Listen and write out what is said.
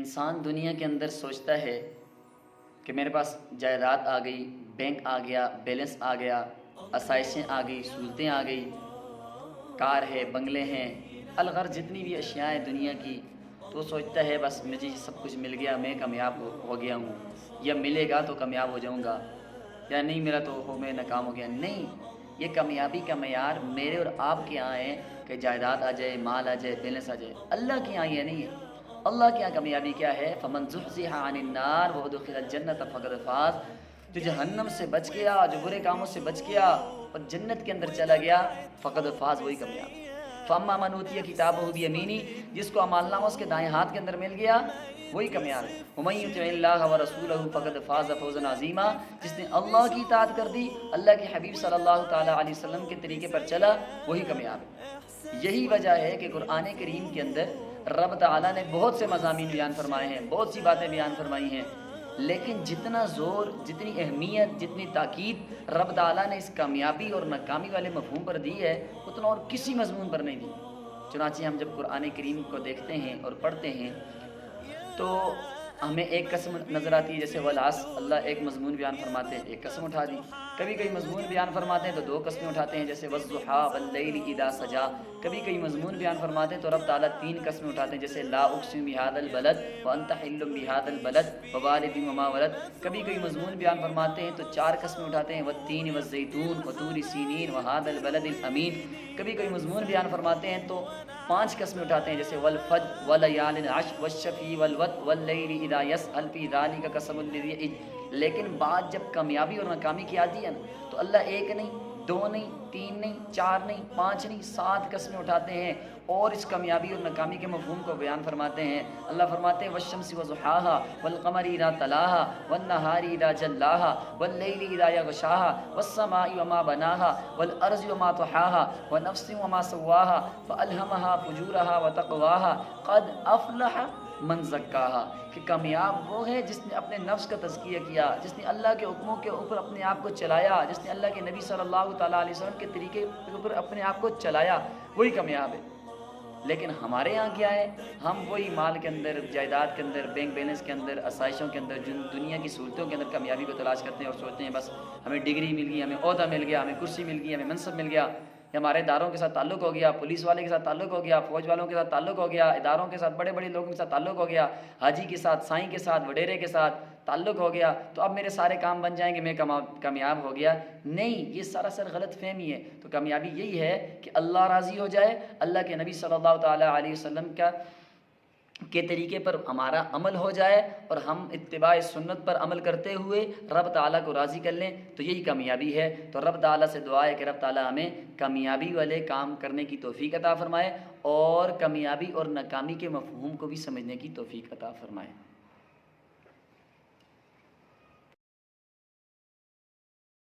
انسان دنیا کے اندر سوچتا ہے کہ میرے پاس جائیداد آ گئی، بینک آ گیا، بیلنس آ گیا، آسائشیں آ گئی، سہولتیں آ گئی، کار ہے، بنگلے ہیں، الغرض جتنی بھی اشیاء ہیں دنیا کی، تو وہ سوچتا ہے بس مجھے سب کچھ مل گیا، میں کامیاب ہو گیا ہوں، یا ملے گا تو کامیاب ہو جاؤں گا، یا نہیں ملا تو میں ناکام ہو گیا۔ نہیں، یہ کامیابی کا معیار میرے اور آپ کے یہاں ہے کہ جائیداد آ جائے، مال آ جائے، بیلنس آ جائے۔ اللہ کے یہاں یہ نہیں ہے۔ اللہ کے یہاں کامیابی کیا ہے؟ فمن زحزح عن النار وادخل الجنۃ فقد فاز، جو جہنم سے بچ گیا، جو برے کاموں سے بچ گیا اور جنت کے اندر چلا گیا، فقد فاز، وہی کامیاب۔ فاما من اوتی کتابہ بیمینی، جس کو اعمال نامہ اس کے دائیں ہاتھ کے اندر مل گیا، وہی کامیاب ہے۔ ومن یطع اللہ ورسولہ فقد فاز فوزا عظیما، جس نے اللہ کی اطاعت کر دی، اللہ کے حبیب صلی اللہ تعالی علیہ وسلم کے طریقے پر چلا، وہی کامیاب ہے۔ یہی وجہ ہے کہ قرآن کریم کے اندر رب تعالیٰ نے بہت سے مضامین بیان فرمائے ہیں، بہت سی باتیں بیان فرمائی ہیں، لیکن جتنا زور، جتنی اہمیت، جتنی تاکید رب تعالیٰ نے اس کامیابی اور ناکامی والے مفہوم پر دی ہے، اتنا اور کسی مضمون پر نہیں دی۔ چنانچہ ہم جب قرآن کریم کو دیکھتے ہیں اور پڑھتے ہیں تو ہمیں ایک قسم نظر آتی ہے، جیسے والعصر، اللہ ایک مضمون بیان فرماتے ہیں، ایک قسم اٹھا دی۔ کبھی کئی مضمون بیان فرماتے ہیں تو دو قسمیں اٹھاتے ہیں، جیسے والضحیٰ واللیل اذا سجا۔ کبھی کئی مضمون بیان فرماتے ہیں تو رب تعالیٰ تین قسمیں اٹھاتے ہیں، جیسے لا اقسم بہذا البلد وانت حل بہذا البلد ووالد وما ولد۔ کبھی کئی مضمون بیان فرماتے ہیں تو چار قسمیں اٹھاتے ہیں، والتین والزیتون وطور سینین وہذا البلد الامین۔ کبھی کئی مضمون بیان فرماتے ہیں تو پانچ قسمیں اٹھاتے ہیں، جیسے والفجر ولیال عشر والشفیع والوتر واللیل اذا یسأل فی ذلک قسم لذی حجر۔ لیکن بات جب کامیابی اور ناکامی کی آتی ہے نا، تو اللہ ایک نہیں، دو نہیں، تین نہیں، چار نہیں، پانچ نہیں، سات قسمیں اٹھاتے ہیں اور اس کامیابی اور ناکامی کے مفہوم کو بیان فرماتے ہیں۔ اللہ فرماتے ہیں والشمس وضحاها والقمر اذا تلاها والنهار اذا جلاها واللیل اذا یغشاها والسماء وما بناها والارض وما طحاها ونفس وما سواها فالهمها فجورها وتقواها قد افلح من زکاها، کہ کامیاب وہ ہے جس نے اپنے نفس کا تزکیہ کیا، جس نے اللہ کے حکموں کے اوپر اپنے آپ کو چلایا، جس نے اللہ کے نبی صلی اللہ تعالیٰ علیہ وسلم کے طریقے کے اوپر اپنے آپ کو چلایا، وہی کامیاب ہے۔ لیکن ہمارے یہاں کیا ہے؟ ہم وہی مال کے اندر، جائیداد کے اندر، بینک بیلنس کے اندر، آسائشوں کے اندر، دنیا کی سہولتوں کے اندر کامیابی کو تلاش کرتے ہیں اور سوچتے ہیں بس ہمیں ڈگری مل گئی، ہمیں عہدہ مل گیا، ہمیں کرسی مل گئی، ہمیں منصب مل گیا، یا ہمارے اداروں کے ساتھ تعلق ہو گیا، پولیس والے کے ساتھ تعلق ہو گیا، فوج والوں کے ساتھ تعلق ہو گیا، اداروں کے ساتھ، بڑے بڑے لوگوں کے ساتھ تعلق ہو گیا، حاجی کے ساتھ، سائیں کے ساتھ، وڈیرے کے ساتھ تعلق ہو گیا، تو اب میرے سارے کام بن جائیں گے، میں کامیاب ہو گیا۔ نہیں، یہ سراسر غلط فہمی ہے۔ تو کامیابی یہی ہے کہ اللہ راضی ہو جائے، اللہ کے نبی صلی اللہ تعالیٰ علیہ وسلم کے طریقے پر ہمارا عمل ہو جائے اور ہم اتباع سنت پر عمل کرتے ہوئے رب تعالیٰ کو راضی کر لیں، تو یہی کامیابی ہے۔ تو رب تعالیٰ سے دعا ہے کہ رب تعالیٰ ہمیں کامیابی والے کام کرنے کی توفیق عطا فرمائے اور کامیابی اور ناکامی کے مفہوم کو بھی سمجھنے کی توفیق عطا فرمائے۔